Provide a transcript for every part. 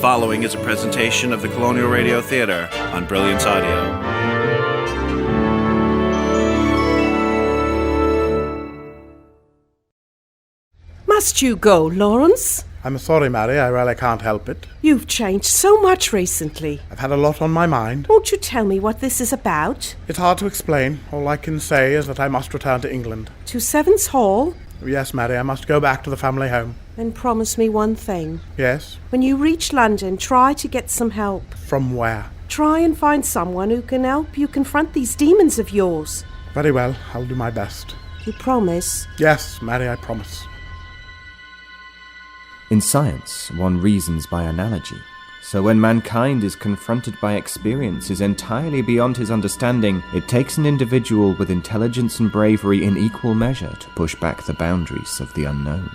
following is a presentation of the Colonial Radio Theatre on Brilliance Audio. Must you go, Lawrence? I'm sorry, Mary, I really can't help it. You've changed so much recently. I've had a lot on my mind. Won't you tell me what this is about? It's hard to explain. All I can say is that I must return to England. To Sevens Hall? Yes, Mary, I must go back to the family home. Then promise me one thing. Yes? When you reach London, try to get some help. From where? Try and find someone who can help you confront these demons of yours. Very well, I'll do my best. You promise? Yes, Mary, I promise. In science, one reasons by analogy. So when mankind is confronted by experiences entirely beyond his understanding, it takes an individual with intelligence and bravery in equal measure to push back the boundaries of the unknown.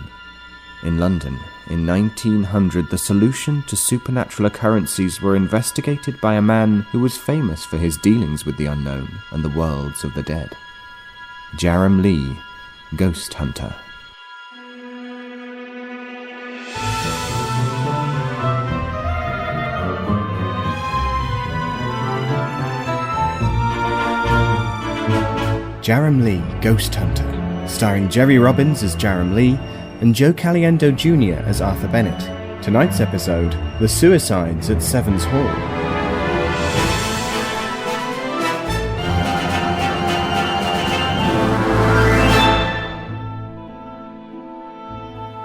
In London, in 1900, the solution to supernatural occurrences were investigated by a man who was famous for his dealings with the unknown and the worlds of the dead. Jarrem Lee, Ghost Hunter. Jarrem Lee, Ghost Hunter, starring Jerry Robbins as Jarrem Lee and Joe Caliendo Jr. as Arthur Bennett. Tonight's episode, The Suicides at Sevens Hall.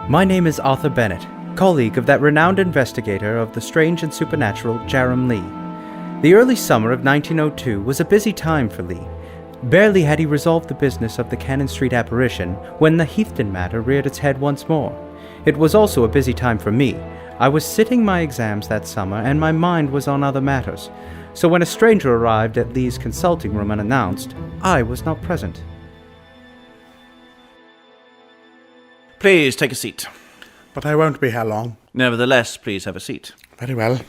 My name is Arthur Bennett, colleague of that renowned investigator of the strange and supernatural, Jarrem Lee. The early summer of 1902 was a busy time for Lee. Barely had he resolved the business of the Cannon Street apparition when the Heathden matter reared its head once more. It was also a busy time for me. I was sitting my exams that summer and my mind was on other matters. So when a stranger arrived at Lee's consulting room unannounced, I was not present. Please take a seat. But I won't be here long. Nevertheless, please have a seat. Very well.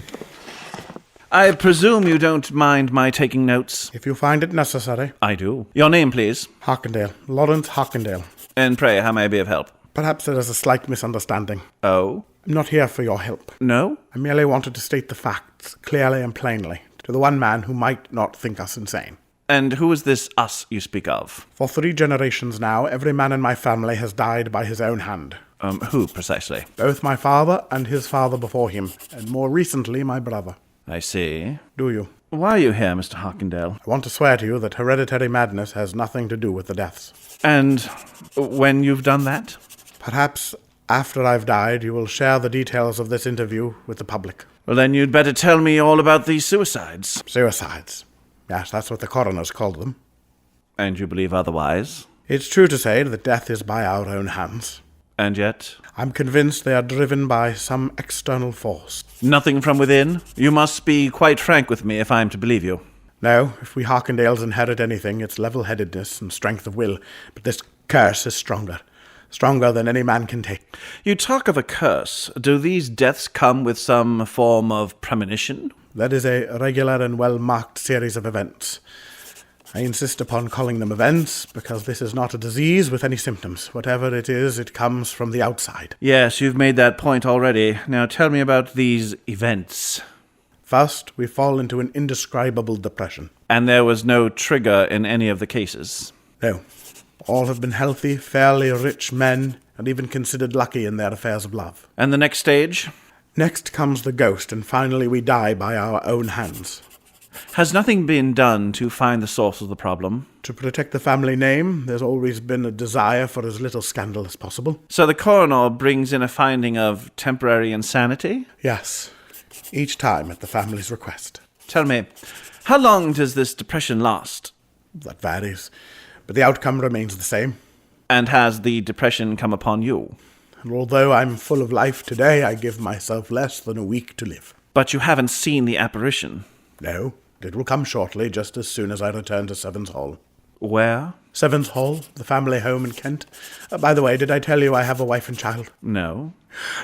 I presume you don't mind my taking notes? If you find it necessary. I do. Your name, please? Harkendale. Lawrence Harkendale. And pray, how may I be of help? Perhaps there is a slight misunderstanding. Oh? I'm not here for your help. No? I merely wanted to state the facts, clearly and plainly, to the one man who might not think us insane. And who is this us you speak of? For 3 generations now, every man in my family has died by his own hand. Who, precisely? Both my father and his father before him, and more recently my brother. I see. Do you? Why are you here, Mr. Harkendale? I want to swear to you that hereditary madness has nothing to do with the deaths. And when you've done that? Perhaps after I've died, you will share the details of this interview with the public. Well, then you'd better tell me all about these suicides. Suicides. Yes, that's what the coroners called them. And you believe otherwise? It's true to say that death is by our own hands. And yet? I'm convinced they are driven by some external force. Nothing from within? You must be quite frank with me if I am to believe you. No, if we Harkendales inherit anything, it's level-headedness and strength of will. But this curse is stronger. Stronger than any man can take. You talk of a curse. Do these deaths come with some form of premonition? That is a regular and well-marked series of events. I insist upon calling them events because this is not a disease with any symptoms. Whatever it is, it comes from the outside. Yes, you've made that point already. Now tell me about these events. First, we fall into an indescribable depression. And there was no trigger in any of the cases? No. All have been healthy, fairly rich men, and even considered lucky in their affairs of love. And the next stage? Next comes the ghost, and finally we die by our own hands. Has nothing been done to find the source of the problem? To protect the family name, there's always been a desire for as little scandal as possible. So the coroner brings in a finding of temporary insanity? Yes, each time at the family's request. Tell me, how long does this depression last? That varies, but the outcome remains the same. And has the depression come upon you? And although I'm full of life today, I give myself less than a week to live. But you haven't seen the apparition? No. It will come shortly, just as soon as I return to Sevens Hall. Where? Sevens Hall, the family home in Kent. By the way, did I tell you I have a wife and child? No.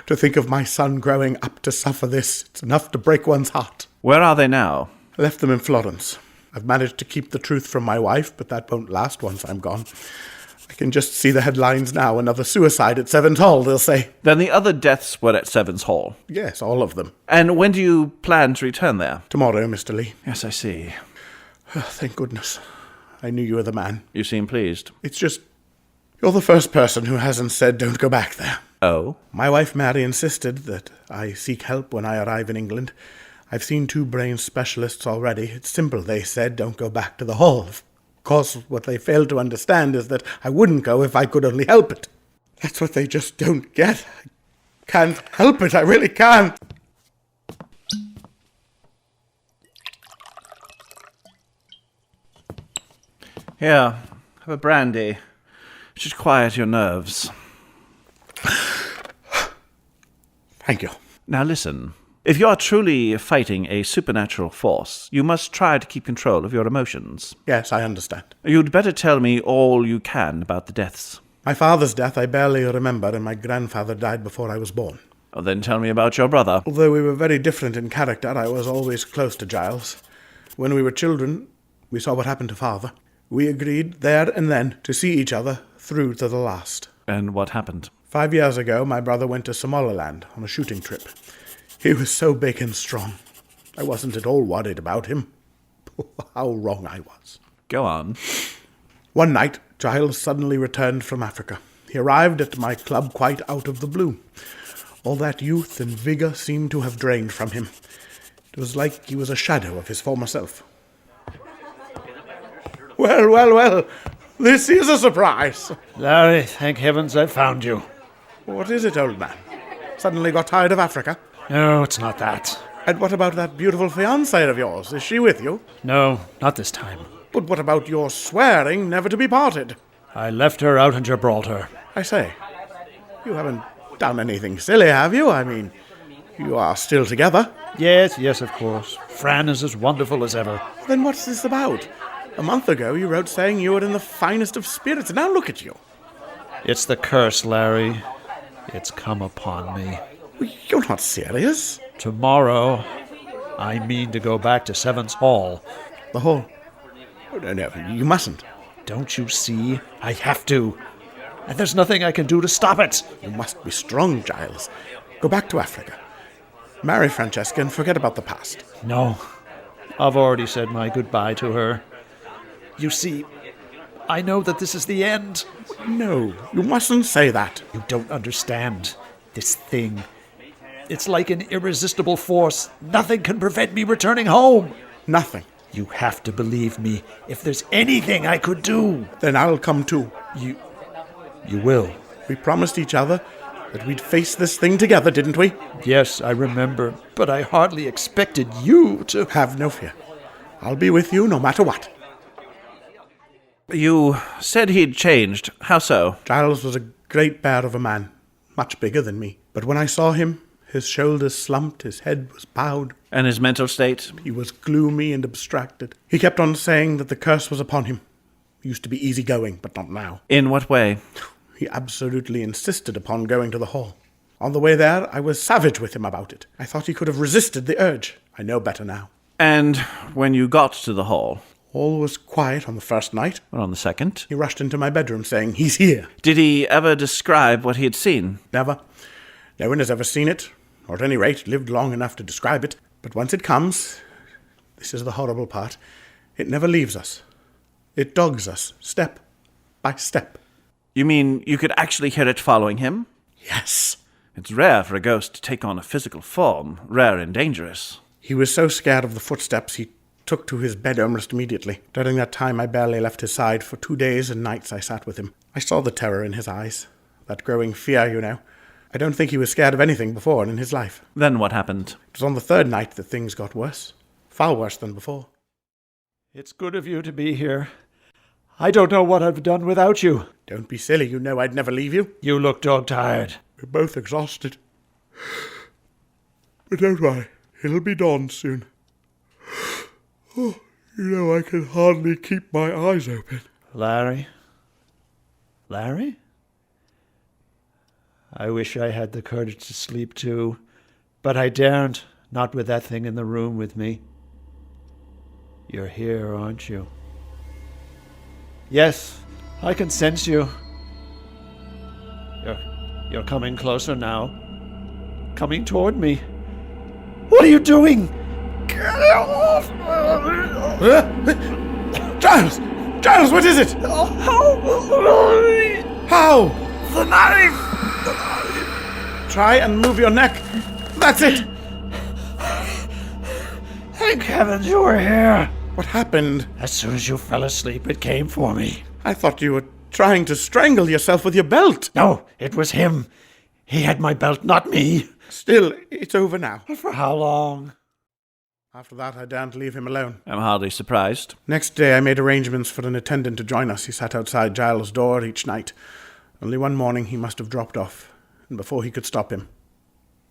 To think of my son growing up to suffer this, it's enough to break one's heart. Where are they now? I left them in Florence. I've managed to keep the truth from my wife, but that won't last once I'm gone. I can just see the headlines now. Another suicide at Sevens Hall, they'll say. Then the other deaths were at Sevens Hall. Yes, all of them. And when do you plan to return there? Tomorrow, Mr. Lee. Yes, I see. Oh, thank goodness. I knew you were the man. You seem pleased. It's just, you're the first person who hasn't said don't go back there. Oh? My wife Mary insisted that I seek help when I arrive in England. I've seen 2 brain specialists already. It's simple, they said, don't go back to the hall. Of course, what they failed to understand is that I wouldn't go if I could only help it. That's what they just don't get. I can't help it, I really can't. Here, have a brandy. It should quiet your nerves. Thank you. Now listen. If you are truly fighting a supernatural force, you must try to keep control of your emotions. Yes, I understand. You'd better tell me all you can about the deaths. My father's death I barely remember, and my grandfather died before I was born. Oh, then tell me about your brother. Although we were very different in character, I was always close to Giles. When we were children, we saw what happened to father. We agreed there and then to see each other through to the last. And what happened? 5 years ago, my brother went to Somaliland on a shooting trip. He was so big and strong. I wasn't at all worried about him. How wrong I was. Go on. One night, Giles suddenly returned from Africa. He arrived at my club quite out of the blue. All that youth and vigour seemed to have drained from him. It was like he was a shadow of his former self. Well, this is a surprise. Larry, thank heavens I found you. What is it, old man? Suddenly got tired of Africa? No, it's not that. And what about that beautiful fiancée of yours? Is she with you? No, not this time. But what about your swearing never to be parted? I left her out in Gibraltar. I say, you haven't done anything silly, have you? I mean, you are still together. Yes, of course. Fran is as wonderful as ever. Then what's this about? A month ago you wrote saying you were in the finest of spirits, and now look at you. It's the curse, Larry. It's come upon me. You're not serious. Tomorrow, I mean to go back to Sevens Hall. The hall? Oh, no, you mustn't. Don't you see? I have to. And there's nothing I can do to stop it. You must be strong, Giles. Go back to Africa. Marry Francesca and forget about the past. No, I've already said my goodbye to her. You see, I know that this is the end. No, you mustn't say that. You don't understand. This thing. It's like an irresistible force. Nothing can prevent me returning home. Nothing. You have to believe me. If there's anything I could do. Then I'll come too. You will. We promised each other that we'd face this thing together, didn't we? Yes, I remember. But I hardly expected you to... Have no fear. I'll be with you no matter what. You said he'd changed. How so? Giles was a great bear of a man, much bigger than me. But when I saw him, his shoulders slumped, his head was bowed. And his mental state? He was gloomy and abstracted. He kept on saying that the curse was upon him. He used to be easygoing, but not now. In what way? He absolutely insisted upon going to the hall. On the way there, I was savage with him about it. I thought he could have resisted the urge. I know better now. And when you got to the hall? All was quiet on the first night. Or on the second? He rushed into my bedroom saying, "He's here." Did he ever describe what he had seen? Never. No one has ever seen it, or at any rate lived long enough to describe it. But once it comes, this is the horrible part, it never leaves us. It dogs us, step by step. You mean you could actually hear it following him? Yes. It's rare for a ghost to take on a physical form, rare and dangerous. He was so scared of the footsteps, he took to his bed almost immediately. During that time, I barely left his side. For 2 days and nights I sat with him. I saw the terror in his eyes, that growing fear, you know. I don't think he was scared of anything before in his life. Then what happened? It was on the third night that things got worse. Far worse than before. It's good of you to be here. I don't know what I've done without you. Don't be silly, you know I'd never leave you. You look dog-tired. We're both exhausted. But don't worry, it'll be dawn soon. Oh, you know I can hardly keep my eyes open. Larry? Larry? I wish I had the courage to sleep too, but I daren't, not with that thing in the room with me. You're here, aren't you? Yes, I can sense you. You're coming closer now. Coming toward me. What are you doing? Get off! Giles! Giles, what is it? How? The knife! Try and move your neck. That's it. Thank heavens you were here. What happened? As soon as you fell asleep, it came for me. I thought you were trying to strangle yourself with your belt. No, it was him. He had my belt, not me. Still, it's over now. For how long? After that, I daren't leave him alone. I'm hardly surprised. Next day, I made arrangements for an attendant to join us. He sat outside Giles' door each night. Only one morning he must have dropped off, and before he could stop him,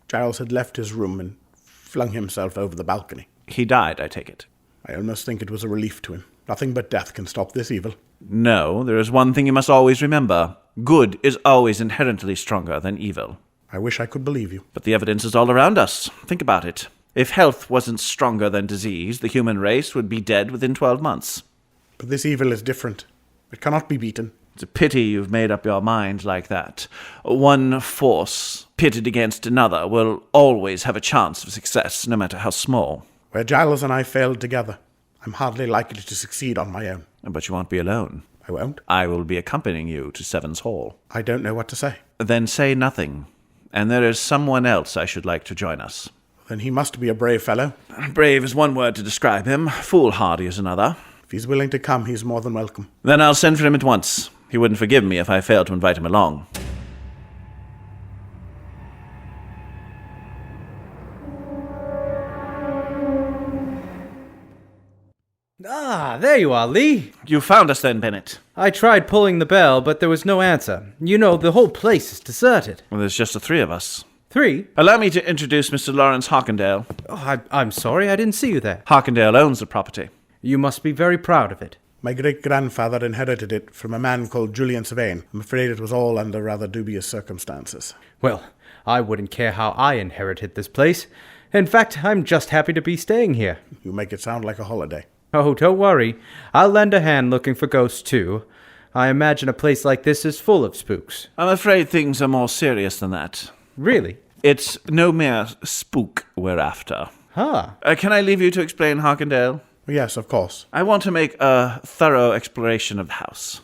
Giles had left his room and flung himself over the balcony. He died, I take it. I almost think it was a relief to him. Nothing but death can stop this evil. No, there is one thing you must always remember. Good is always inherently stronger than evil. I wish I could believe you. But the evidence is all around us. Think about it. If health wasn't stronger than disease, the human race would be dead within 12 months. But this evil is different. It cannot be beaten. It's a pity you've made up your mind like that. One force pitted against another will always have a chance of success, no matter how small. Where Giles and I failed together, I'm hardly likely to succeed on my own. But you won't be alone. I won't. I will be accompanying you to Sevens Hall. I don't know what to say. Then say nothing. And there is someone else I should like to join us. Then he must be a brave fellow. Brave is one word to describe him. Foolhardy is another. If he's willing to come, he's more than welcome. Then I'll send for him at once. He wouldn't forgive me if I failed to invite him along. Ah, there you are, Lee. You found us then, Bennett. I tried pulling the bell, but there was no answer. You know, the whole place is deserted. Well, there's just the three of us. 3? Allow me to introduce Mr. Lawrence Harkendale. Oh, I'm sorry, I didn't see you there. Harkendale owns the property. You must be very proud of it. My great-grandfather inherited it from a man called Julian Savain. I'm afraid it was all under rather dubious circumstances. Well, I wouldn't care how I inherited this place. In fact, I'm just happy to be staying here. You make it sound like a holiday. Oh, don't worry. I'll lend a hand looking for ghosts, too. I imagine a place like this is full of spooks. I'm afraid things are more serious than that. Really? It's no mere spook we're after. Huh. Can I leave you to explain, Harkendale? Yes, of course. I want to make a thorough exploration of the house.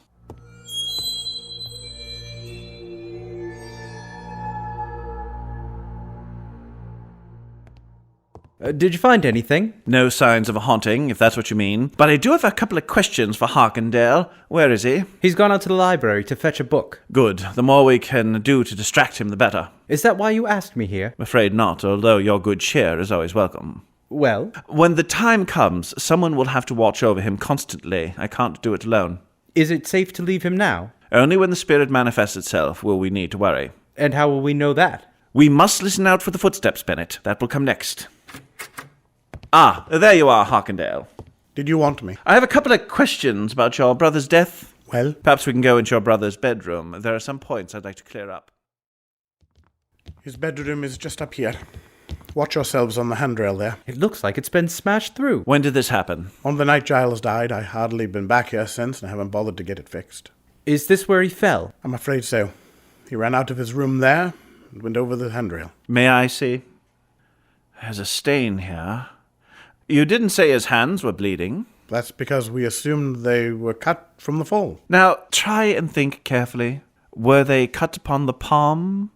Did you find anything? No signs of a haunting, if that's what you mean. But I do have a couple of questions for Harkendale. Where is he? He's gone out to the library to fetch a book. Good. The more we can do to distract him, the better. Is that why you asked me here? I'm afraid not, although your good cheer is always welcome. Well? When the time comes, someone will have to watch over him constantly. I can't do it alone. Is it safe to leave him now? Only when the spirit manifests itself will we need to worry. And how will we know that? We must listen out for the footsteps, Bennett. That will come next. Ah, there you are, Harkendale. Did you want me? I have a couple of questions about your brother's death. Well? Perhaps we can go into your brother's bedroom. There are some points I'd like to clear up. His bedroom is just up here. Watch yourselves on the handrail there. It looks like it's been smashed through. When did this happen? On the night Giles died, I hardly been back here since and haven't bothered to get it fixed. Is this where he fell? I'm afraid so. He ran out of his room there and went over the handrail. May I see? There's a stain here. You didn't say his hands were bleeding. That's because we assumed they were cut from the fall. Now, try and think carefully. Were they cut upon the palm,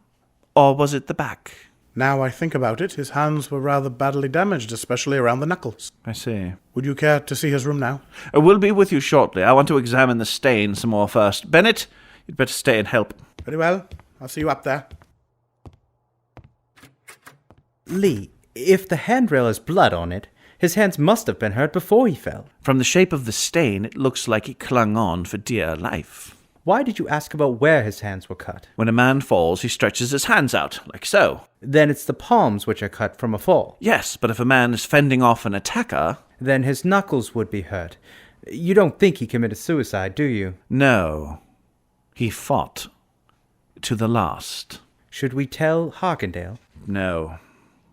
or was it the back? Now I think about it, his hands were rather badly damaged, especially around the knuckles. I see. Would you care to see his room now? We'll be with you shortly. I want to examine the stain some more first. Bennett, you'd better stay and help. Very well. I'll see you up there. Lee, if the handrail has blood on it, his hands must have been hurt before he fell. From the shape of the stain, it looks like he clung on for dear life. Why did you ask about where his hands were cut? When a man falls, he stretches his hands out, like so. Then it's the palms which are cut from a fall. Yes, but if a man is fending off an attacker... Then his knuckles would be hurt. You don't think he committed suicide, do you? No. He fought. To the last. Should we tell Harkendale? No.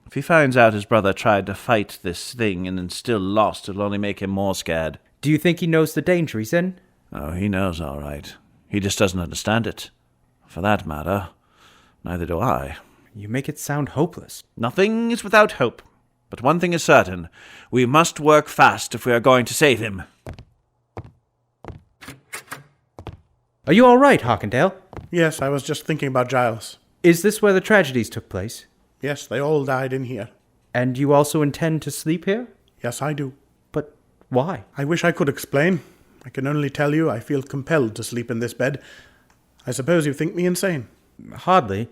If he finds out his brother tried to fight this thing and then still lost, it'll only make him more scared. Do you think he knows the danger he's in? Oh, he knows all right. He just doesn't understand it. For that matter, neither do I. You make it sound hopeless. Nothing is without hope. But one thing is certain. We must work fast if we are going to save him. Are you all right, Hawkindale? Yes, I was just thinking about Giles. Is this where the tragedies took place? Yes, they all died in here. And you also intend to sleep here? Yes, I do. But why? I wish I could explain. I can only tell you I feel compelled to sleep in this bed. I suppose you think me insane. Hardly.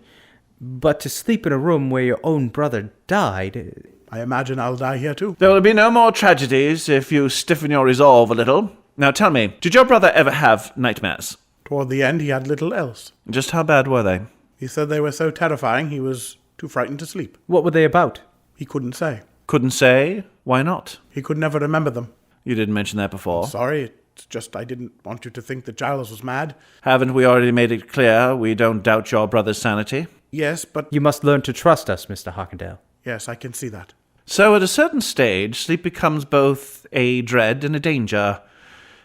But to sleep in a room where your own brother died... I imagine I'll die here too. There will be no more tragedies if you stiffen your resolve a little. Now tell me, did your brother ever have nightmares? Toward the end, he had little else. Just how bad were they? He said they were so terrifying he was too frightened to sleep. What were they about? He couldn't say. Couldn't say? Why not? He could never remember them. You didn't mention that before. Sorry, it's just I didn't want you to think that Giles was mad. Haven't we already made it clear we don't doubt your brother's sanity? Yes, but... You must learn to trust us, Mr. Hawkindale. Yes, I can see that. So at a certain stage, sleep becomes both a dread and a danger.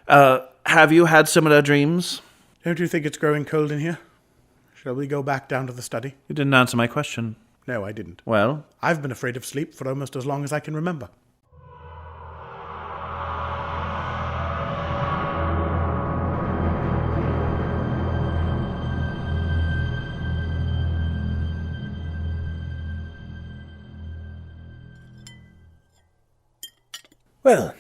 Have you had similar dreams? Don't you think it's growing cold in here? Shall we go back down to the study? You didn't answer my question. No, I didn't. Well? I've been afraid of sleep for almost as long as I can remember. Well,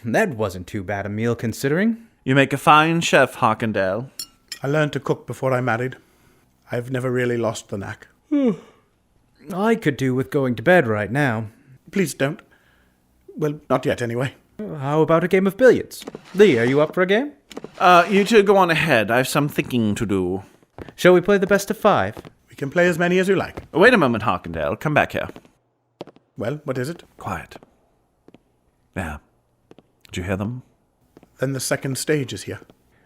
that wasn't too bad a meal considering. You make a fine chef, Hawkindale. I learned to cook before I married. I've never really lost the knack. I could do with going to bed right now. Please don't. Well, not yet anyway. How about a game of billiards? Lee, are you up for a game? You two go on ahead. I've some thinking to do. Shall we play the best of 5? We can play as many as you like. Wait a moment, Hawkindale. Come back here. Well, what is it? Quiet. There. Did you hear them? Then the second stage is here.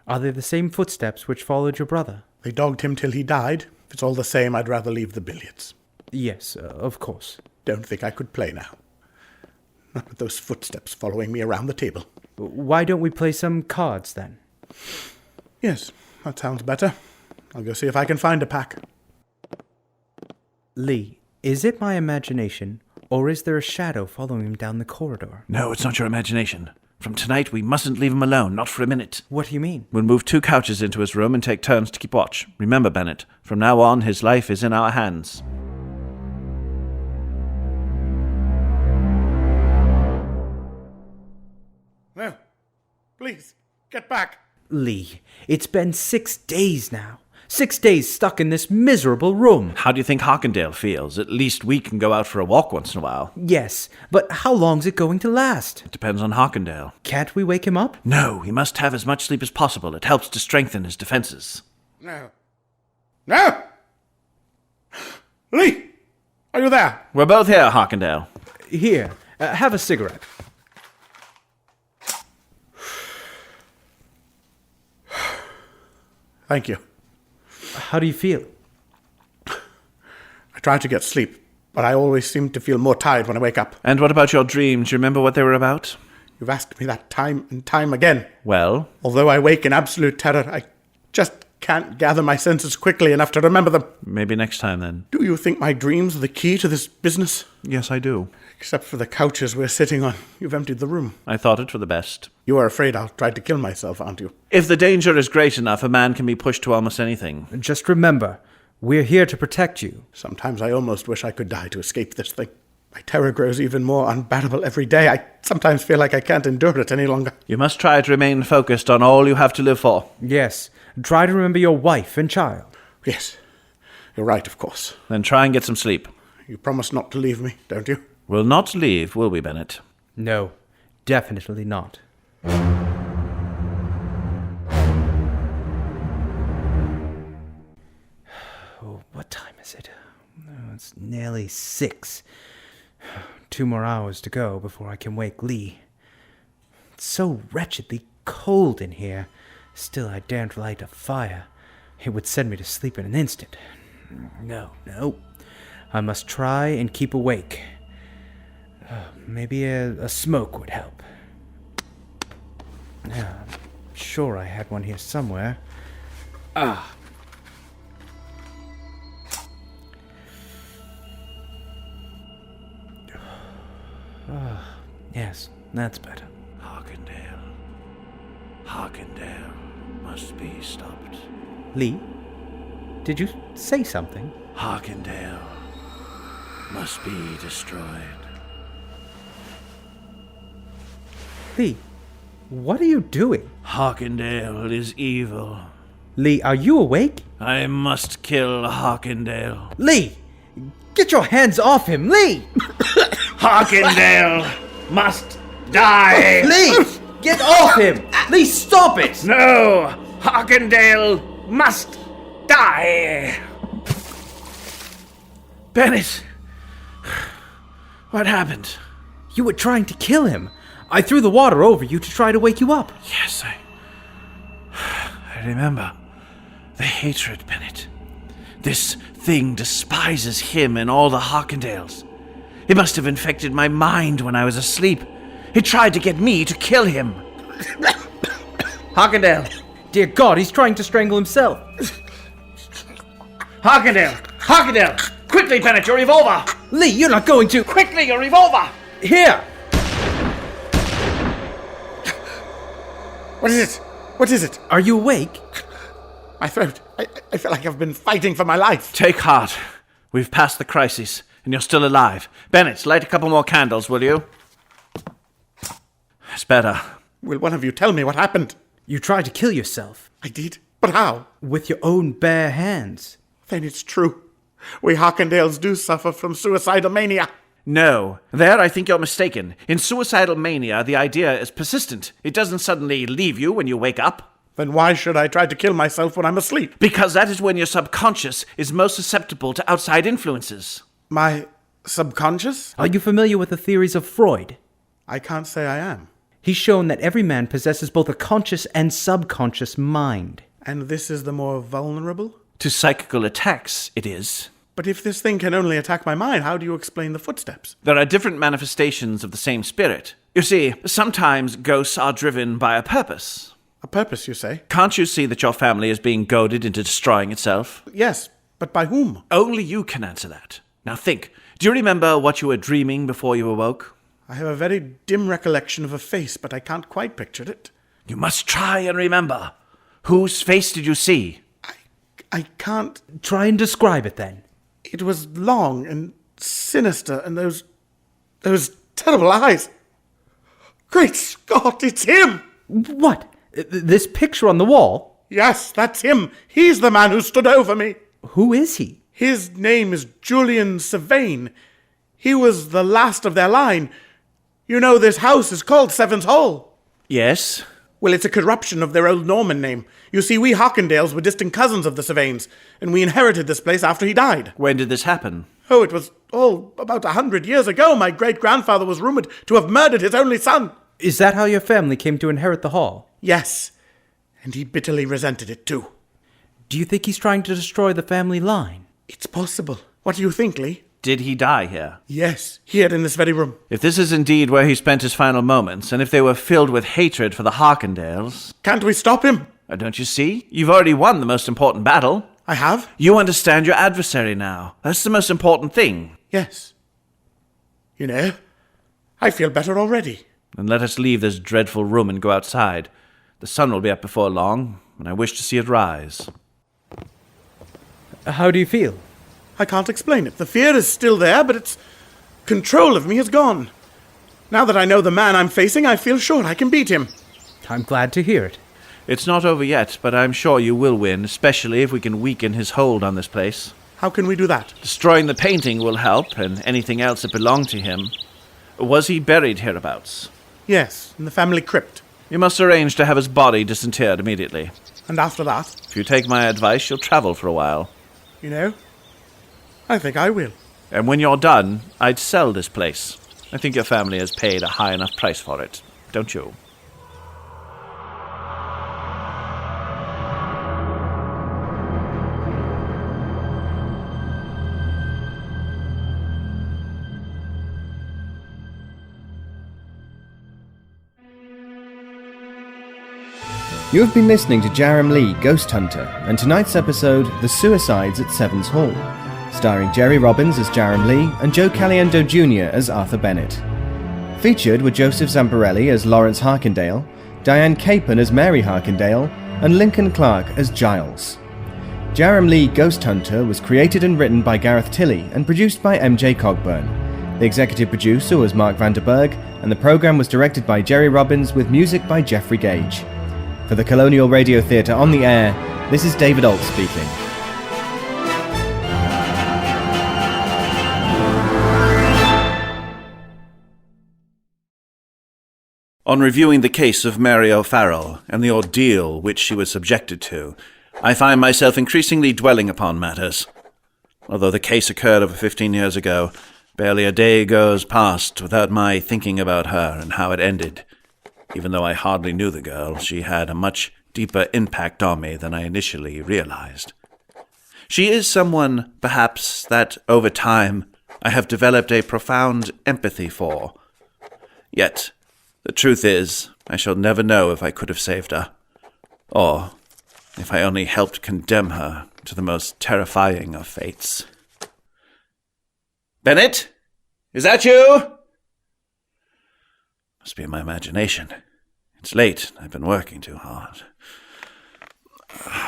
Are they the same footsteps which followed your brother? They dogged him till he died. If it's all the same, I'd rather leave the billiards. Yes, of course. Don't think I could play now. Not with those footsteps following me around the table. Why don't we play some cards, then? Yes, that sounds better. I'll go see if I can find a pack. Lee, is it my imagination, or is there a shadow following him down the corridor? No, it's not your imagination. From tonight, we mustn't leave him alone, not for a minute. What do you mean? We'll move 2 couches into his room and take turns to keep watch. Remember, Bennett, from now on, his life is in our hands. No, please, get back. Lee, it's been 6 days now. 6 days stuck in this miserable room. How do you think Hawkindale feels? At least we can go out for a walk once in a while. Yes, but how long's it going to last? It depends on Hawkindale. Can't we wake him up? No, he must have as much sleep as possible. It helps to strengthen his defenses. No. No! Lee! Are you there? We're both here, Hawkindale. Here, have a cigarette. Thank you. How do you feel? I try to get sleep, but I always seem to feel more tired when I wake up. And what about your dreams? Do you remember what they were about? You've asked me that time and time again. Well? Although I wake in absolute terror, I just can't gather my senses quickly enough to remember them. Maybe next time, then. Do you think my dreams are the key to this business? Yes, I do. Except for the couches we're sitting on. You've emptied the room. I thought it for the best. You are afraid I'll try to kill myself, aren't you? If the danger is great enough, a man can be pushed to almost anything. Just remember, we're here to protect you. Sometimes I almost wish I could die to escape this thing. My terror grows even more unbearable every day. I sometimes feel like I can't endure it any longer. You must try to remain focused on all you have to live for. Yes, try to remember your wife and child. Yes, you're right, of course. Then try and get some sleep. You promise not to leave me, don't you? We'll not leave, will we, Bennett? No, definitely not. Oh, what time is it? Oh, it's nearly 6. 2 more hours to go before I can wake Lee. It's so wretchedly cold in here. Still, I daren't light a fire. It would send me to sleep in an instant. No. I must try and keep awake. Maybe a smoke would help. I'm sure I had one here somewhere. Yes, that's better. Harkindale must be stopped. Lee, did you say something? Harkindale must be destroyed. Lee, what are you doing? Harkindale is evil. Lee, are you awake? I must kill Harkindale. Lee! Get your hands off him, Lee! Harkindale must die! Lee! Get off him! Lee, stop it! No! Harkindale must die! Bennett! What happened? You were trying to kill him. I threw the water over you to try to wake you up. Yes, I remember. The hatred, Bennett. This thing despises him and all the Harkindales. It must have infected my mind when I was asleep. It tried to get me to kill him. Harkindale! Dear God, he's trying to strangle himself. Harkindale! Harkindale! Quickly, Bennett, your revolver! Lee, you're not going to... Quickly, your revolver! Here! What is it? What is it? Are you awake? My throat. I feel like I've been fighting for my life. Take heart. We've passed the crisis, and you're still alive. Bennett, light a couple more candles, will you? It's better. Will one of you tell me what happened? You tried to kill yourself. I did. But how? With your own bare hands. Then it's true. We Harkindales do suffer from suicidal mania. No. There, I think you're mistaken. In suicidal mania, the idea is persistent. It doesn't suddenly leave you when you wake up. Then why should I try to kill myself when I'm asleep? Because that is when your subconscious is most susceptible to outside influences. My subconscious? Are you familiar with the theories of Freud? I can't say I am. He's shown that every man possesses both a conscious and subconscious mind. And this is the more vulnerable? To psychical attacks, it is. But if this thing can only attack my mind, how do you explain the footsteps? There are different manifestations of the same spirit. You see, sometimes ghosts are driven by a purpose. A purpose, you say? Can't you see that your family is being goaded into destroying itself? Yes, but by whom? Only you can answer that. Now think, do you remember what you were dreaming before you awoke? I have a very dim recollection of a face, but I can't quite picture it. You must try and remember. Whose face did you see? I can't... Try and describe it then. It was long and sinister, and those terrible eyes. Great Scott, it's him! What? This picture on the wall? Yes, that's him. He's the man who stood over me. Who is he? His name is Julian Sylvain. He was the last of their line. You know, this house is called Seven's Hall. Yes? Well, it's a corruption of their old Norman name. You see, we Harkindales were distant cousins of the Sylvains, and we inherited this place after he died. When did this happen? Oh, it was all about 100 years ago. My great-grandfather was rumored to have murdered his only son. Is that how your family came to inherit the hall? Yes, and he bitterly resented it too. Do you think he's trying to destroy the family line? It's possible. What do you think, Lee? Did he die here? Yes, here in this very room. If this is indeed where he spent his final moments, and if they were filled with hatred for the Harkindales... Can't we stop him? Don't you see? You've already won the most important battle. I have? You understand your adversary now. That's the most important thing. Yes. You know, I feel better already. Then let us leave this dreadful room and go outside. The sun will be up before long, and I wish to see it rise. How do you feel? I can't explain it. The fear is still there, but its control of me is gone. Now that I know the man I'm facing, I feel sure I can beat him. I'm glad to hear it. It's not over yet, but I'm sure you will win, especially if we can weaken his hold on this place. How can we do that? Destroying the painting will help, and anything else that belonged to him. Was he buried hereabouts? Yes, in the family crypt. You must arrange to have his body disinterred immediately. And after that? If you take my advice, you'll travel for a while. You know, I think I will. And when you're done, I'd sell this place. I think your family has paid a high enough price for it, don't you? You have been listening to Jarrem Lee, Ghost Hunter, and tonight's episode, The Suicides at Seven's Hall, starring Jerry Robbins as Jarrem Lee and Joe Caliendo Jr. as Arthur Bennett. Featured were Joseph Zamparelli as Lawrence Harkindale, Diane Capon as Mary Harkindale, and Lincoln Clark as Giles. Jarrem Lee Ghost Hunter was created and written by Gareth Tilley and produced by MJ Cogburn. The executive producer was Mark Vanderberg, and the program was directed by Jerry Robbins with music by Jeffrey Gage. For the Colonial Radio Theatre on the air, this is David Alt speaking. On reviewing the case of Mary O'Farrell and the ordeal which she was subjected to, I find myself increasingly dwelling upon matters. Although the case occurred over 15 years ago, barely a day goes past without my thinking about her and how it ended. Even though I hardly knew the girl, she had a much deeper impact on me than I initially realized. She is someone, perhaps, that over time I have developed a profound empathy for. Yet, the truth is, I shall never know if I could have saved her, or if I only helped condemn her to the most terrifying of fates. Bennett? Is that you? Must be my imagination. It's late. I've been working too hard.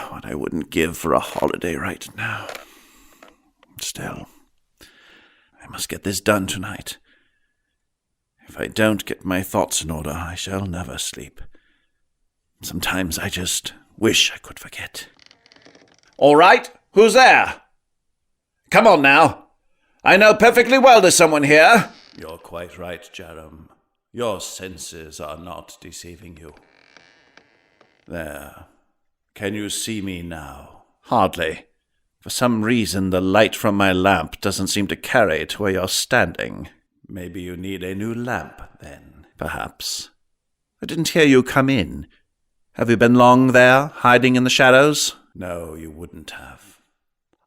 What I wouldn't give for a holiday right now. Still, I must get this done tonight. If I don't get my thoughts in order, I shall never sleep. Sometimes I just wish I could forget. All right, who's there? Come on now. I know perfectly well there's someone here. You're quite right, Jarrem. Your senses are not deceiving you. There. Can you see me now? Hardly. For some reason, the light from my lamp doesn't seem to carry to where you're standing. Maybe you need a new lamp, then, perhaps. I didn't hear you come in. Have you been long there, hiding in the shadows? No, you wouldn't have.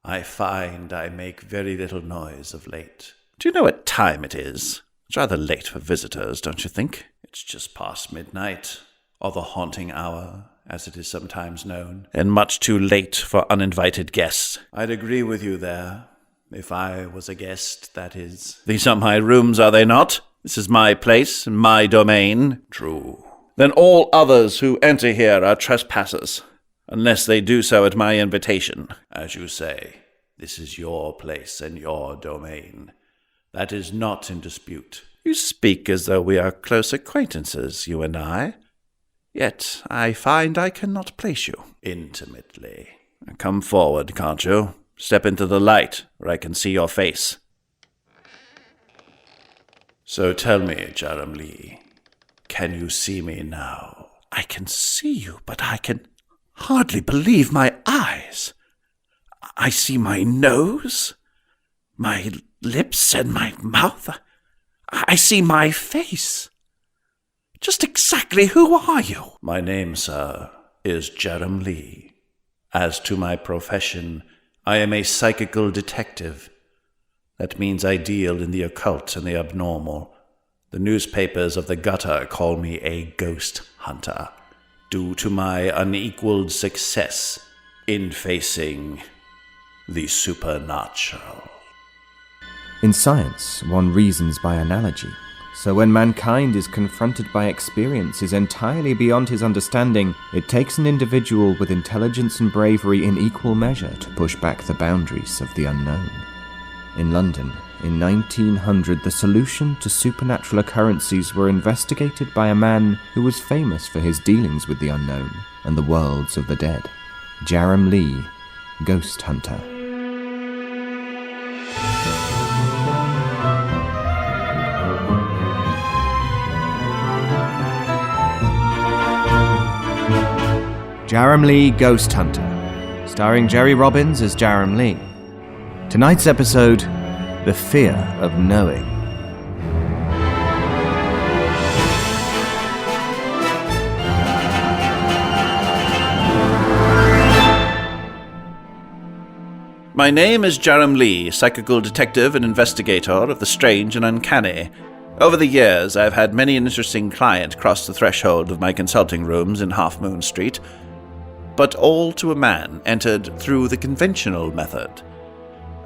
I find I make very little noise of late. Do you know what time it is? It's rather late for visitors, don't you think? It's just past midnight, or the haunting hour, as it is sometimes known, and much too late for uninvited guests. I'd agree with you there. If I was a guest, that is. These are my rooms, are they not? This is my place, my domain. True. Then all others who enter here are trespassers, unless they do so at my invitation. As you say, this is your place and your domain. That is not in dispute. You speak as though we are close acquaintances, you and I. Yet I find I cannot place you intimately. Come forward, can't you? Step into the light, where I can see your face. So tell me, Jarrem Lee, can you see me now? I can see you, but I can hardly believe my eyes. I see my nose, my lips, and my mouth. I see my face. Just exactly who are you? My name, sir, is Jarrem Lee. As to my profession, I am a psychical detective. That means I deal in the occult and the abnormal. The newspapers of the gutter call me a ghost hunter, due to my unequaled success in facing the supernatural. In science, one reasons by analogy. So when mankind is confronted by experiences entirely beyond his understanding, it takes an individual with intelligence and bravery in equal measure to push back the boundaries of the unknown. In London, in 1900, the solution to supernatural occurrences were investigated by a man who was famous for his dealings with the unknown and the worlds of the dead. Jarrem Lee, Ghost Hunter. Jarrem Lee, Ghost Hunter, starring Jerry Robbins as Jarrem Lee. Tonight's episode, The Fear of Knowing. My name is Jarrem Lee, psychical detective and investigator of the strange and uncanny. Over the years, I've had many an interesting client cross the threshold of my consulting rooms in Half Moon Street, but all to a man entered through the conventional method.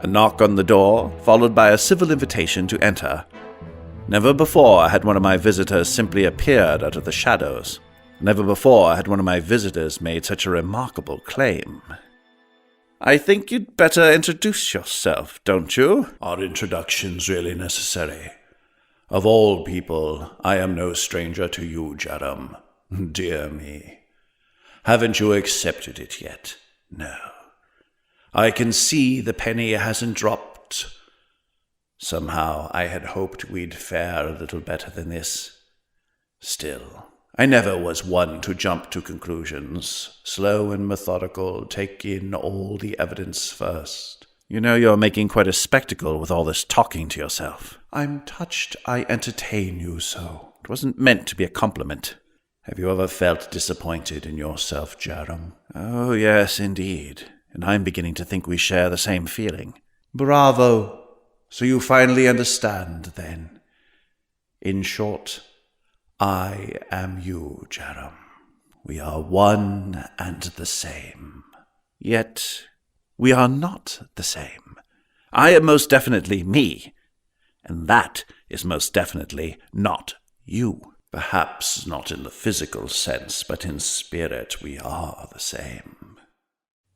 A knock on the door, followed by a civil invitation to enter. Never before had one of my visitors simply appeared out of the shadows. Never before had one of my visitors made such a remarkable claim. I think you'd better introduce yourself, don't you? Are introductions really necessary? Of all people, I am no stranger to you, jarrem. Dear me. Haven't you accepted it yet? No. I can see the penny hasn't dropped. Somehow I had hoped we'd fare a little better than this. Still, I never was one to jump to conclusions. Slow and methodical, take in all the evidence first. You know you're making quite a spectacle with all this talking to yourself. I'm touched I entertain you so. It wasn't meant to be a compliment. Have you ever felt disappointed in yourself, jarrem? Oh, yes, indeed. And I'm beginning to think we share the same feeling. Bravo! So you finally understand, then. In short, I am you, jarrem. We are one and the same. Yet, we are not the same. I am most definitely me, and that is most definitely not you. Perhaps not in the physical sense, but in spirit we are the same.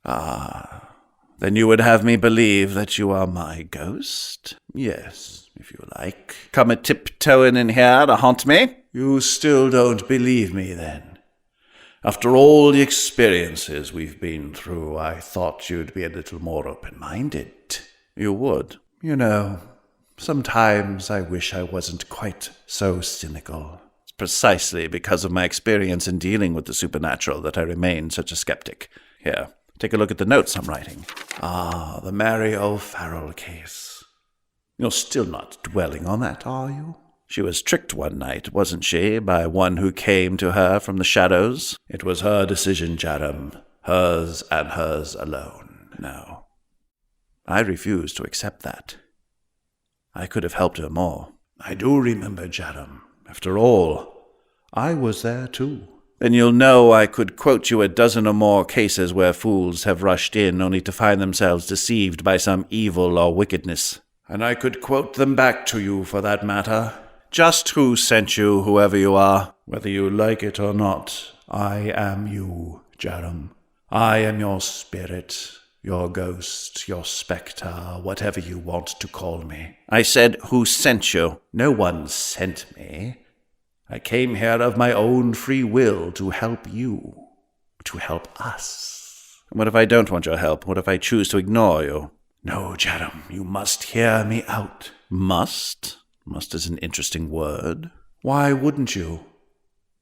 Ah, then you would have me believe that you are my ghost? Yes, if you like. Come a-tiptoeing in here to haunt me? You still don't believe me, then? After all the experiences we've been through, I thought you'd be a little more open-minded. You would. You know, sometimes I wish I wasn't quite so cynical. It's precisely because of my experience in dealing with the supernatural that I remain such a skeptic. Here, take a look at the notes I'm writing. Ah, the Mary O'Farrell case. You're still not dwelling on that, are you? She was tricked one night, wasn't she, by one who came to her from the shadows? It was her decision, jarrem. Hers and hers alone. No. I refuse to accept that. I could have helped her more. I do remember, jarrem. After all, I was there too. Then you'll know I could quote you a dozen or more cases where fools have rushed in only to find themselves deceived by some evil or wickedness. And I could quote them back to you, for that matter. Just who sent you, whoever you are. Whether you like it or not, I am you, jarrem. I am your spirit, your ghost, your spectre, whatever you want to call me. I said who sent you. No one sent me. I came here of my own free will to help you, to help us. What if I don't want your help? What if I choose to ignore you? No, jarrem, you must hear me out. Must? Must is an interesting word. Why wouldn't you?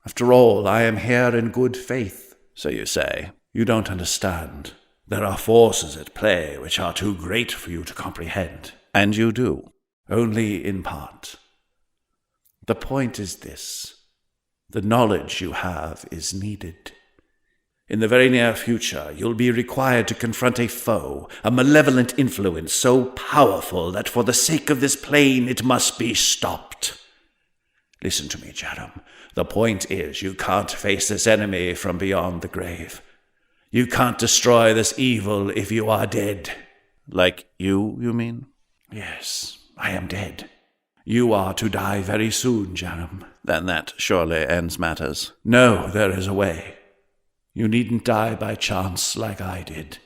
After all, I am here in good faith. So you say. You don't understand. There are forces at play which are too great for you to comprehend. And you do. Only in part. The point is this. The knowledge you have is needed. In the very near future, you'll be required to confront a foe, a malevolent influence so powerful that for the sake of this plane it must be stopped. Listen to me, jarrem. The point is you can't face this enemy from beyond the grave. You can't destroy this evil if you are dead. Like you mean? Yes, I am dead. You are to die very soon, jarrem. Then that surely ends matters. No, there is a way. You needn't die by chance like I did.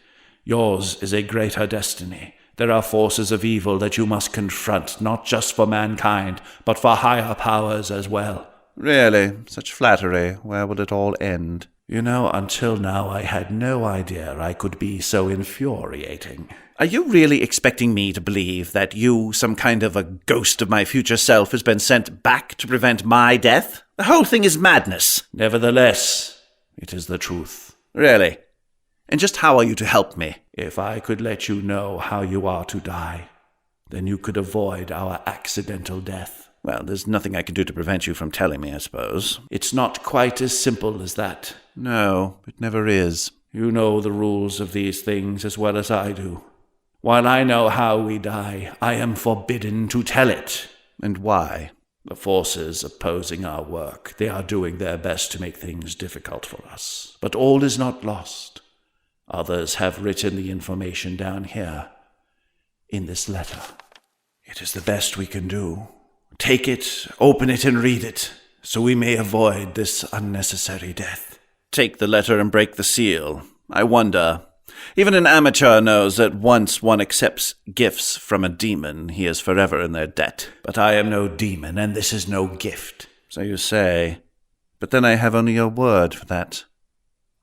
Yours is a greater destiny. There are forces of evil that you must confront, not just for mankind, but for higher powers as well. Really? Such flattery. Where will it all end? You know, until now I had no idea I could be so infuriating. Are you really expecting me to believe that you, some kind of a ghost of my future self, has been sent back to prevent my death? The whole thing is madness. Nevertheless, it is the truth. Really? And just how are you to help me? If I could let you know how you are to die, then you could avoid our accidental death. Well, there's nothing I can do to prevent you from telling me, I suppose. It's not quite as simple as that. No, it never is. You know the rules of these things as well as I do. While I know how we die, I am forbidden to tell it. And why? The forces opposing our work, they are doing their best to make things difficult for us. But all is not lost. Others have written the information down here, in this letter. It is the best we can do, Take it, open it, and read it, so we may avoid this unnecessary death. Take the letter and break the seal. I wonder. Even an amateur knows that once one accepts gifts from a demon, he is forever in their debt. But I am no demon, and this is no gift. So you say. But then I have only your word for that.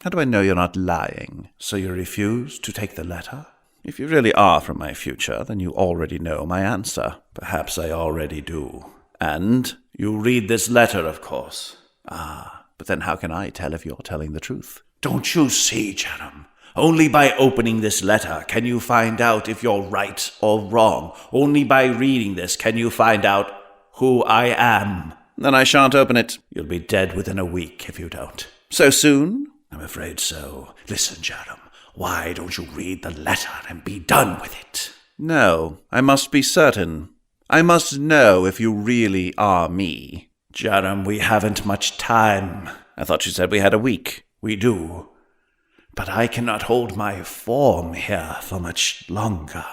How do I know you're not lying? So you refuse to take the letter? If you really are from my future, then you already know my answer. Perhaps I already do. And you read this letter, of course. Ah, but then how can I tell if you're telling the truth? Don't you see, Jarrem? Only by opening this letter can you find out if you're right or wrong. Only by reading this can you find out who I am. Then I shan't open it. You'll be dead within a week if you don't. So soon? I'm afraid so. Listen, Jarrem. Why don't you read the letter and be done with it? No, I must be certain. I must know if you really are me. Jarrem, we haven't much time. I thought you said we had a week. We do. But I cannot hold my form here for much longer.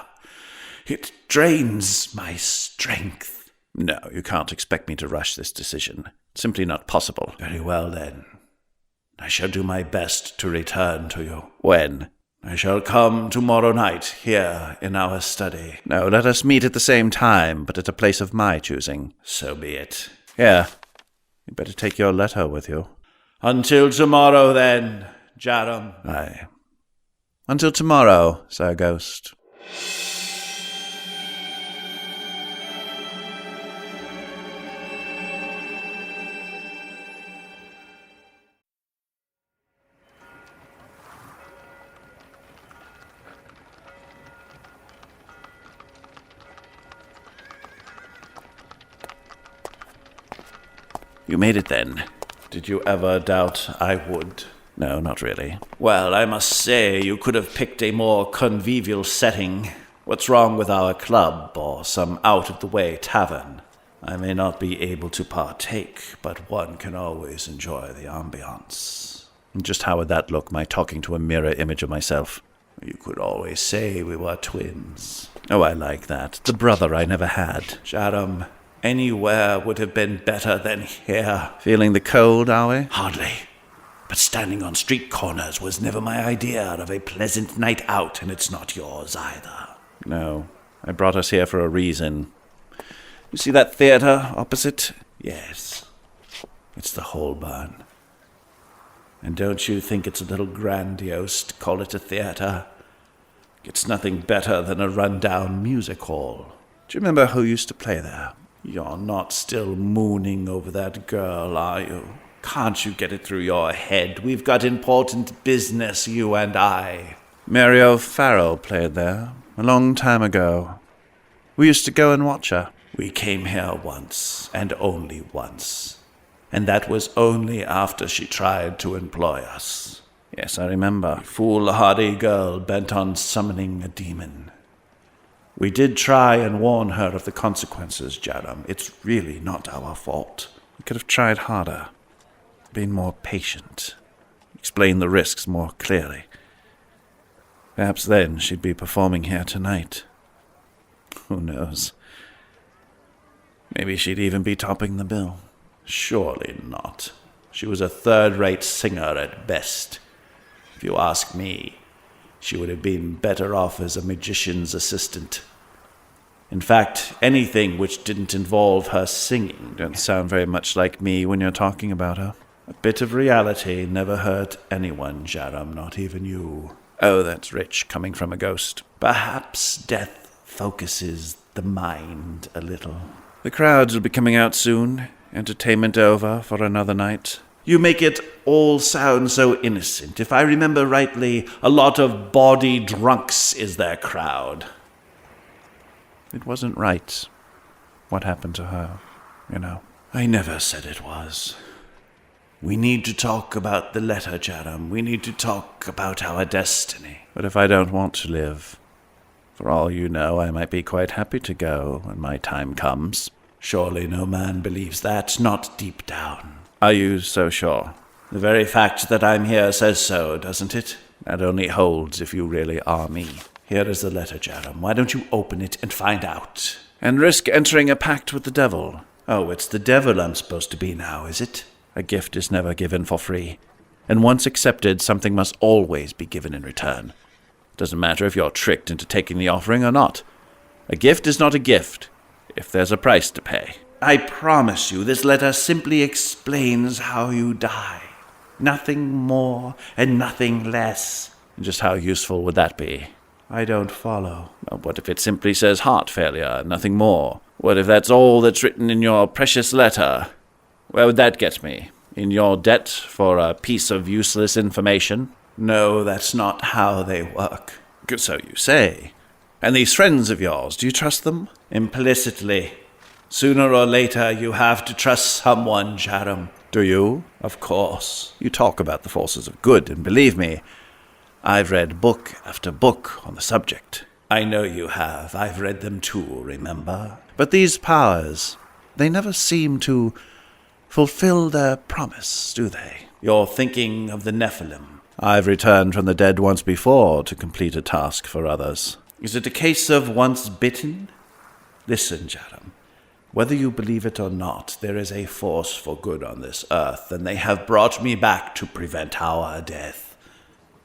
It drains my strength. No, you can't expect me to rush this decision. It's simply not possible. Very well, then. I shall do my best to return to you. When? I shall come tomorrow night, here in our study. No, let us meet at the same time, but at a place of my choosing. So be it. Here, you'd better take your letter with you. Until tomorrow, then, Jarrem. Aye. Until tomorrow, Sir Ghost. You made it then. Did you ever doubt I would? No, not really. Well, I must say you could have picked a more convivial setting. What's wrong with our club or some out-of-the-way tavern? I may not be able to partake, but one can always enjoy the ambiance. Just how would that look, my talking to a mirror image of myself? You could always say we were twins. Oh, I like that. The brother I never had. Jarrem, anywhere would have been better than here. Feeling the cold, are we? Hardly. But standing on street corners was never my idea of a pleasant night out, and it's not yours either. No, I brought us here for a reason. You see that theater opposite? Yes. It's the Holborn. And don't you think it's a little grandiose to call it a theater? It's nothing better than a run-down music hall. Do you remember who used to play there? You're not still mooning over that girl, are you? Can't you get it through your head? We've got important business, you and I. Mary O'Farrell played there a long time ago. We used to go and watch her. We came here once, and only once. And that was only after she tried to employ us. Yes, I remember. Foolhardy girl bent on summoning a demon. We did try and warn her of the consequences, Jarrem. It's really not our fault. We could have tried harder, been more patient, explained the risks more clearly. Perhaps then she'd be performing here tonight. Who knows? Maybe she'd even be topping the bill. Surely not. She was a third-rate singer at best. If you ask me, she would have been better off as a magician's assistant. In fact, anything which didn't involve her singing. Don't sound very much like me when you're talking about her. A bit of reality never hurt anyone, Jarrem, not even you. Oh, that's rich, coming from a ghost. Perhaps death focuses the mind a little. The crowds will be coming out soon. Entertainment over for another night. You make it all sound so innocent. If I remember rightly, a lot of bawdy drunks is their crowd. It wasn't right, what happened to her, you know. I never said it was. We need to talk about the letter, Jarrem. We need to talk about our destiny. But if I don't want to live, for all you know, I might be quite happy to go when my time comes. Surely no man believes that, not deep down. Are you so sure? The very fact that I'm here says so, doesn't it? That only holds if you really are me. Here is the letter, Jarrem. Why don't you open it and find out? And risk entering a pact with the devil? Oh, it's the devil I'm supposed to be now, is it? A gift is never given for free. And once accepted, something must always be given in return. Doesn't matter if you're tricked into taking the offering or not. A gift is not a gift, if there's a price to pay. I promise you, this letter simply explains how you die. Nothing more and nothing less. Just how useful would that be? I don't follow. Well, what if it simply says heart failure, nothing more? What if that's all that's written in your precious letter? Where would that get me? In your debt for a piece of useless information? No, that's not how they work. So you say. And these friends of yours, do you trust them? Implicitly. Sooner or later, you have to trust someone, Jarrem. Do you? Of course. You talk about the forces of good, and believe me, I've read book after book on the subject. I know you have. I've read them too, remember? But these powers, they never seem to fulfill their promise, do they? You're thinking of the Nephilim. I've returned from the dead once before to complete a task for others. Is it a case of once bitten? Listen, Jarrem. Whether you believe it or not, there is a force for good on this earth, and they have brought me back to prevent our death.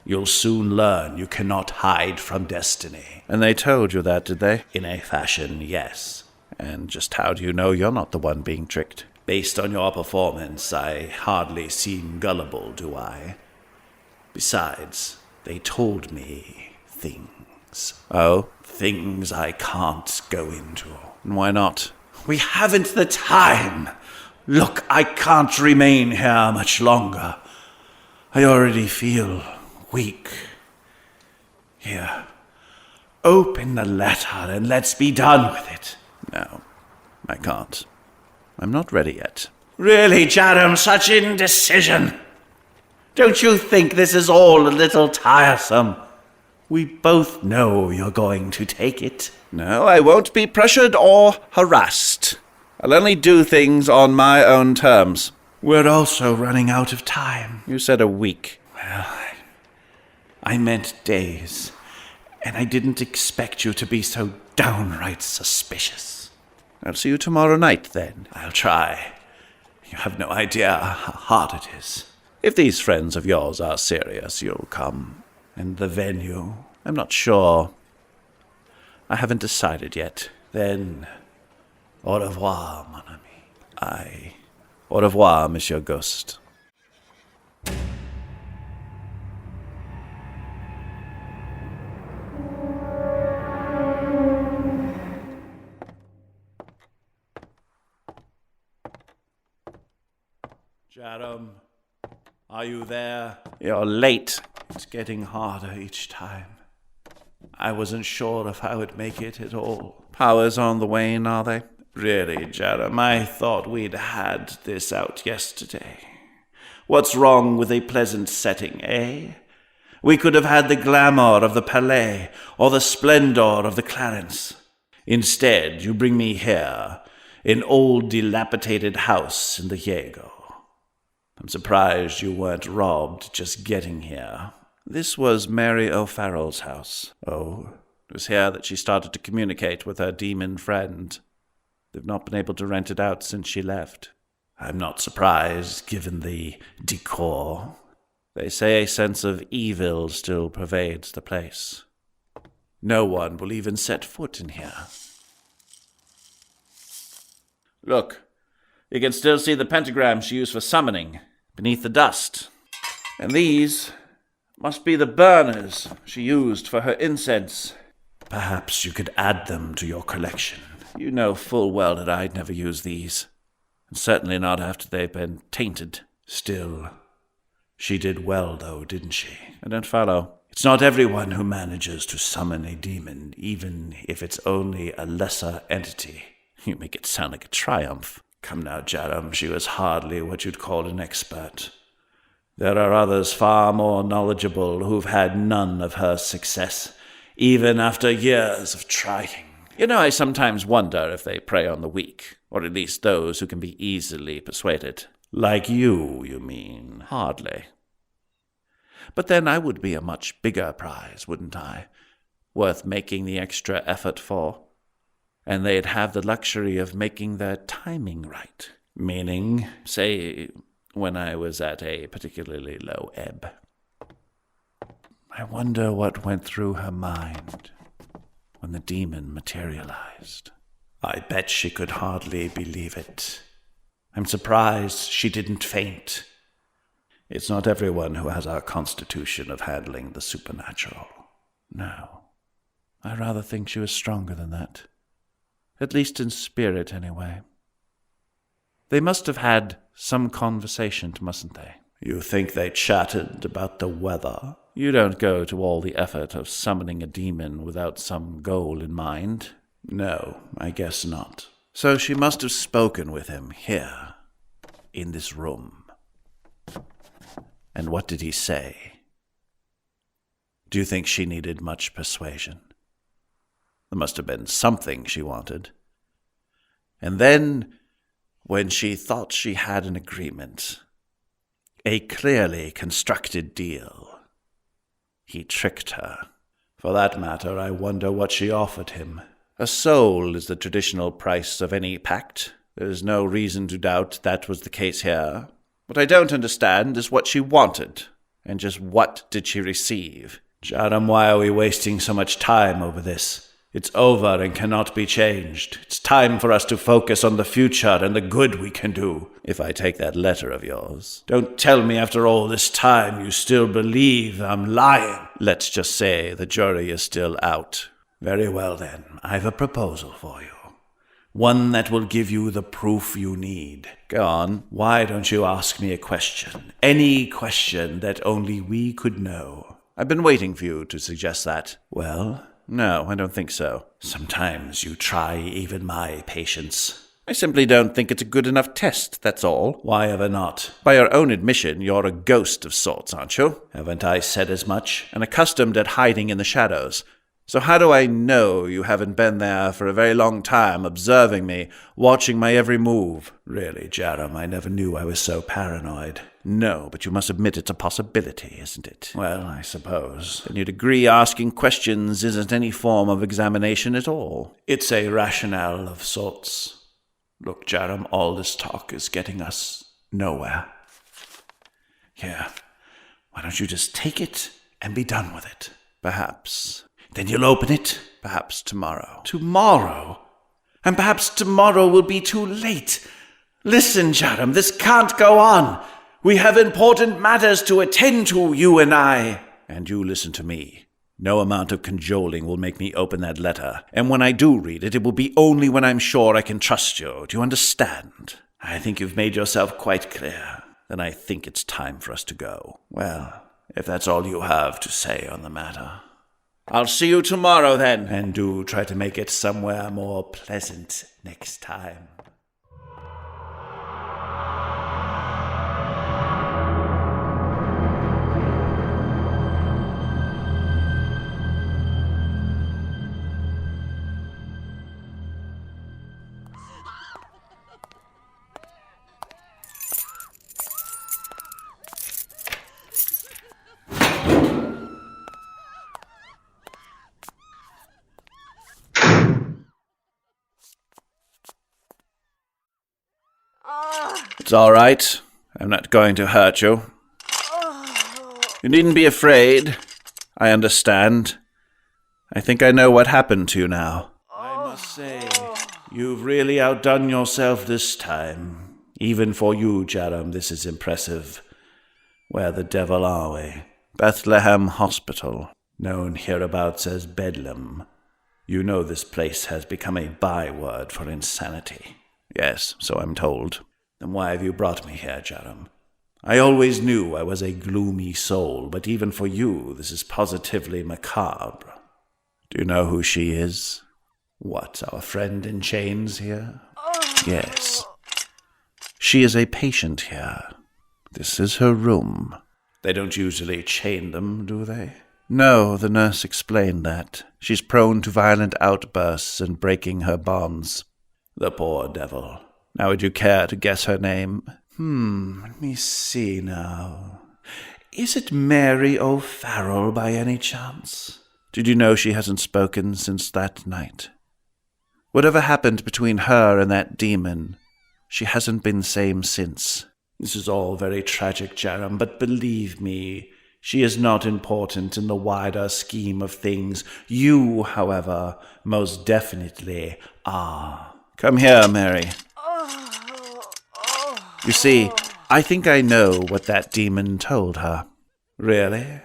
You'll soon learn you cannot hide from destiny. And they told you that, did they? In a fashion, yes. And just how do you know you're not the one being tricked? Based on your performance, I hardly seem gullible, do I? Besides, they told me things. Oh? Things I can't go into. And why not? We haven't the time. Look, I can't remain here much longer. I already feel weak. Here, open the letter and let's be done with it. No, I can't. I'm not ready yet. Really, Jarrem, such indecision. Don't you think this is all a little tiresome? We both know you're going to take it. No, I won't be pressured or harassed. I'll only do things on my own terms. We're also running out of time. You said a week. Well, I meant days. And I didn't expect you to be so downright suspicious. I'll see you tomorrow night, then. I'll try. You have no idea how hard it is. If these friends of yours are serious, you'll come. And the venue, I'm not sure. I haven't decided yet. Then, au revoir, mon ami. Au revoir, Monsieur Ghost. Jarrem, are you there? You're late. It's getting harder each time. I wasn't sure if I would make it at all. Powers on the wane, are they? Really, Jarrem, I thought we'd had this out yesterday. What's wrong with a pleasant setting, eh? We could have had the glamour of the Palais or the splendor of the Clarence. Instead, you bring me here, an old dilapidated house in the Jago. I'm surprised you weren't robbed just getting here. This was Mary O'Farrell's house. Oh, it was here that she started to communicate with her demon friend. They've not been able to rent it out since she left. I'm not surprised, given the decor. They say a sense of evil still pervades the place. No one will even set foot in here. Look, you can still see the pentagram she used for summoning beneath the dust. And these must be the burners she used for her incense. Perhaps you could add them to your collection. You know full well that I'd never use these. And certainly not after they've been tainted. Still, she did well, though, didn't she? I don't follow. It's not everyone who manages to summon a demon, even if it's only a lesser entity. You make it sound like a triumph. Come now, Jarrem, she was hardly what you'd call an expert. There are others far more knowledgeable who've had none of her success, even after years of trying. You know, I sometimes wonder if they prey on the weak, or at least those who can be easily persuaded. Like you mean? Hardly. But then I would be a much bigger prize, wouldn't I? Worth making the extra effort for. and they'd have the luxury of making their timing right. Meaning, say, when I was at a particularly low ebb. I wonder what went through her mind when the demon materialized. I bet she could hardly believe it. I'm surprised she didn't faint. It's not everyone who has our constitution of handling the supernatural. No, I rather think she was stronger than that. At least in spirit, anyway. They must have had some conversation, mustn't they? You think they chatted about the weather? You don't go to all the effort of summoning a demon without some goal in mind. No, I guess not. So she must have spoken with him here, in this room. And what did he say? Do you think she needed much persuasion? There must have been something she wanted. And then, when she thought she had an agreement, a clearly constructed deal, he tricked her. For that matter, I wonder what she offered him. A soul is the traditional price of any pact. There is no reason to doubt that was the case here. What I don't understand is what she wanted, and just what did she receive? Jarrem, why are we wasting so much time over this? It's over and cannot be changed. It's time for us to focus on the future and the good we can do. If I take that letter of yours, don't tell me after all this time you still believe I'm lying. Let's just say the jury is still out. Very well then, I've a proposal for you. One that will give you the proof you need. Go on, why don't you ask me a question? Any question that only we could know. I've been waiting for you to suggest that. Well, no, I don't think so. Sometimes you try even my patience. I simply don't think it's a good enough test, that's all. Why ever not? By your own admission, you're a ghost of sorts, aren't you? Haven't I said as much? And accustomed at hiding in the shadows. So how do I know you haven't been there for a very long time, observing me, watching my every move? Really, Jarrem, I never knew I was so paranoid. No, but you must admit it's a possibility, isn't it? Well, I suppose. Then you'd agree asking questions isn't any form of examination at all. It's a rationale of sorts. Look, Jarrem, all this talk is getting us nowhere. Here, why don't you just take it and be done with it? Perhaps. Then you'll open it, perhaps tomorrow. Tomorrow? And perhaps tomorrow will be too late. Listen, Jarrem, this can't go on. We have important matters to attend to, you and I. And you listen to me. No amount of cajoling will make me open that letter. And when I do read it, it will be only when I'm sure I can trust you. Do you understand? I think you've made yourself quite clear. Then I think it's time for us to go. Well, if that's all you have to say on the matter. I'll see you tomorrow, then. And do try to make it somewhere more pleasant next time. It's all right. I'm not going to hurt you. You needn't be afraid. I understand. I think I know what happened to you now. I must say, you've really outdone yourself this time. Even for you, Jarrem, this is impressive. Where the devil are we? Bethlehem Hospital, known hereabouts as Bedlam. You know this place has become a byword for insanity. Yes, so I'm told. Then why have you brought me here, Jarrem? I always knew I was a gloomy soul, but even for you, this is positively macabre. Do you know who she is? What, our friend in chains here? Yes. She is a patient here. This is her room. They don't usually chain them, do they? No, the nurse explained that. She's prone to violent outbursts and breaking her bonds. The poor devil. Now would you care to guess her name? Let me see now. Is it Mary O'Farrell by any chance? Did you know she hasn't spoken since that night? Whatever happened between her and that demon, she hasn't been the same since. This is all very tragic, Jarrem, but believe me, she is not important in the wider scheme of things. You, however, most definitely are. Come here, Mary. You see, I think I know what that demon told her. Really?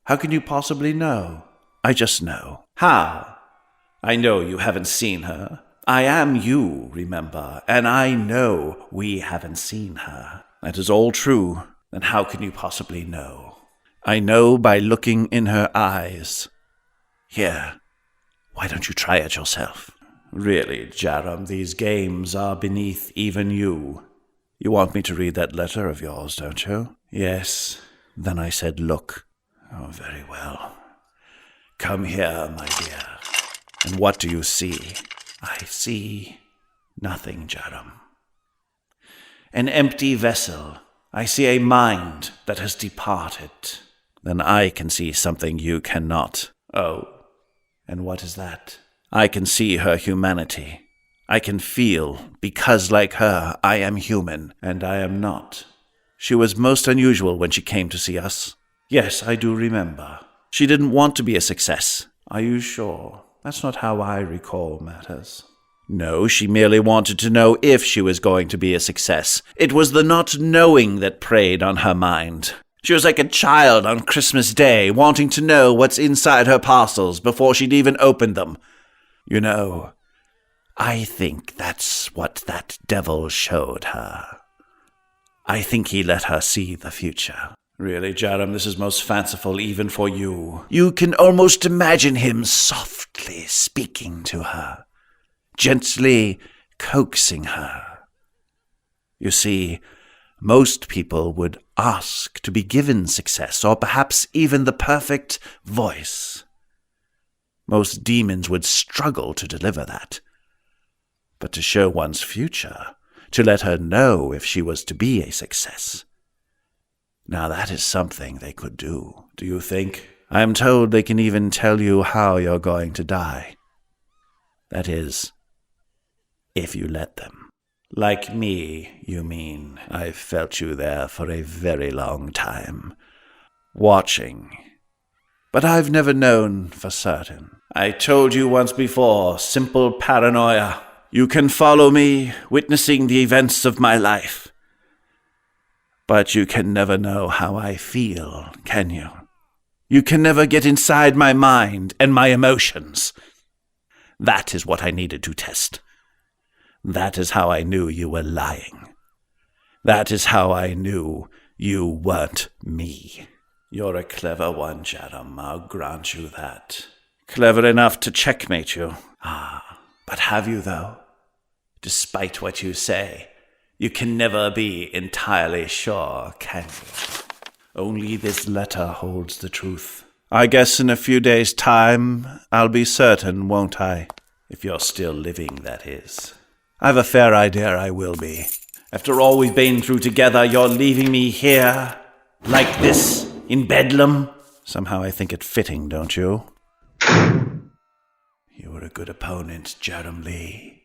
How can you possibly know? I just know. How? I know you haven't seen her. I am you, remember, and I know we haven't seen her. That is all true. Then how can you possibly know? I know by looking in her eyes. Here, why don't you try it yourself? Really, Jarrem, these games are beneath even you. You want me to read that letter of yours, don't you? Yes. Then I said, look. Oh, very well. Come here, my dear. And what do you see? I see nothing, Jarrem. An empty vessel. I see a mind that has departed. Then I can see something you cannot. Oh, and what is that? I can see her humanity. I can feel, because like her, I am human, and I am not. She was most unusual when she came to see us. Yes, I do remember. She didn't want to be a success. Are you sure? That's not how I recall matters. No, she merely wanted to know if she was going to be a success. It was the not knowing that preyed on her mind. She was like a child on Christmas Day, wanting to know what's inside her parcels before she'd even opened them. You know, I think that's what that devil showed her. I think he let her see the future. Really, Jarrem, this is most fanciful even for you. You can almost imagine him softly speaking to her, gently coaxing her. You see, most people would ask to be given success, or perhaps even the perfect voice. Most demons would struggle to deliver that. But to show one's future, to let her know if she was to be a success, now that is something they could do, do you think? I am told they can even tell you how you're going to die. That is, if you let them. Like me, you mean. I've felt you there for a very long time, watching. But I've never known for certain. I told you once before, simple paranoia. You can follow me, witnessing the events of my life. But you can never know how I feel, can you? You can never get inside my mind and my emotions. That is what I needed to test. That is how I knew you were lying. That is how I knew you weren't me. You're a clever one, Jarrem, I'll grant you that. Clever enough to checkmate you. But have you, though? Despite what you say, you can never be entirely sure, can you? Only this letter holds the truth. I guess in a few days' time, I'll be certain, won't I? If you're still living, that is. I've a fair idea I will be. After all we've been through together, you're leaving me here, like this, in Bedlam? Somehow I think it fitting, don't you? You were a good opponent, Jarrem Lee.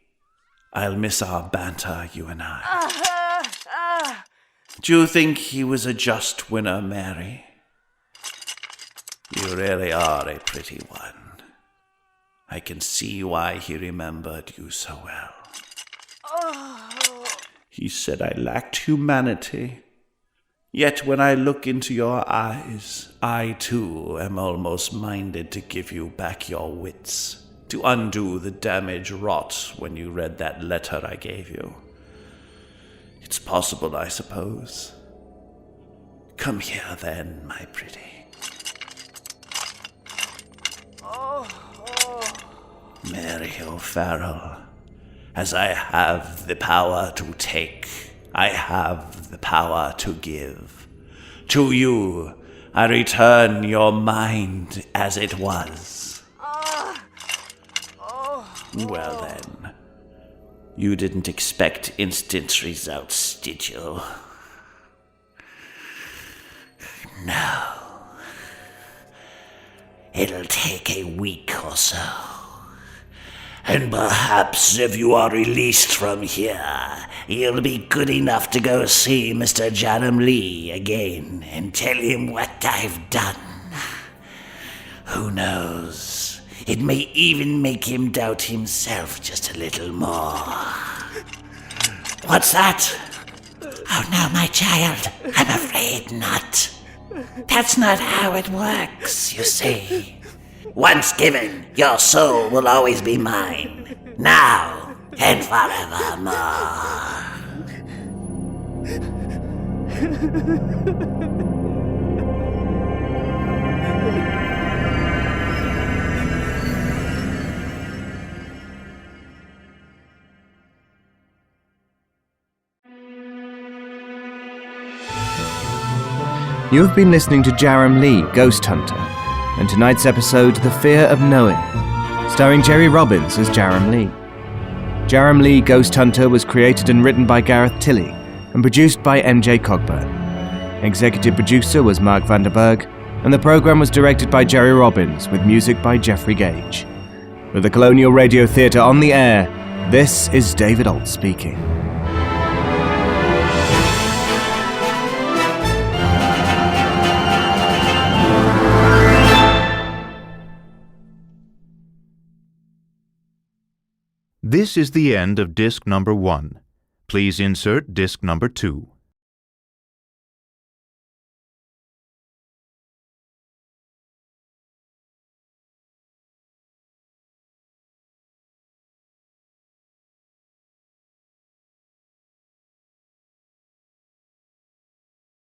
I'll miss our banter, you and I. Do you think he was a just winner, Mary? You really are a pretty one. I can see why he remembered you so well. He said I lacked humanity. Yet when I look into your eyes, I too am almost minded to give you back your wits, to undo the damage wrought when you read that letter I gave you. It's possible, I suppose. Come here then, my pretty. Mary O'Farrell, as I have the power to take, I have the power to give. To you, I return your mind as it was. Well then, you didn't expect instant results, did you? No. It'll take a week or so. And perhaps if you are released from here, you'll be good enough to go see Mr. Jarrem Lee again and tell him what I've done. Who knows? It may even make him doubt himself just a little more. What's that? Oh no, my child, I'm afraid not. That's not how it works, you see. Once given, your soul will always be mine. Now and forevermore. You have been listening to Jarrem Lee, Ghost Hunter, and tonight's episode, The Fear of Knowing, starring Jerry Robbins as Jarrem Lee. Jarrem Lee, Ghost Hunter was created and written by Gareth Tilley and produced by MJ Cogburn. Executive producer was Mark Vanderberg, and the program was directed by Jerry Robbins with music by Jeffrey Gage. With the Colonial Radio Theatre on the air, this is David Alt speaking. This is the end of disc number 1. Please insert disc number 2.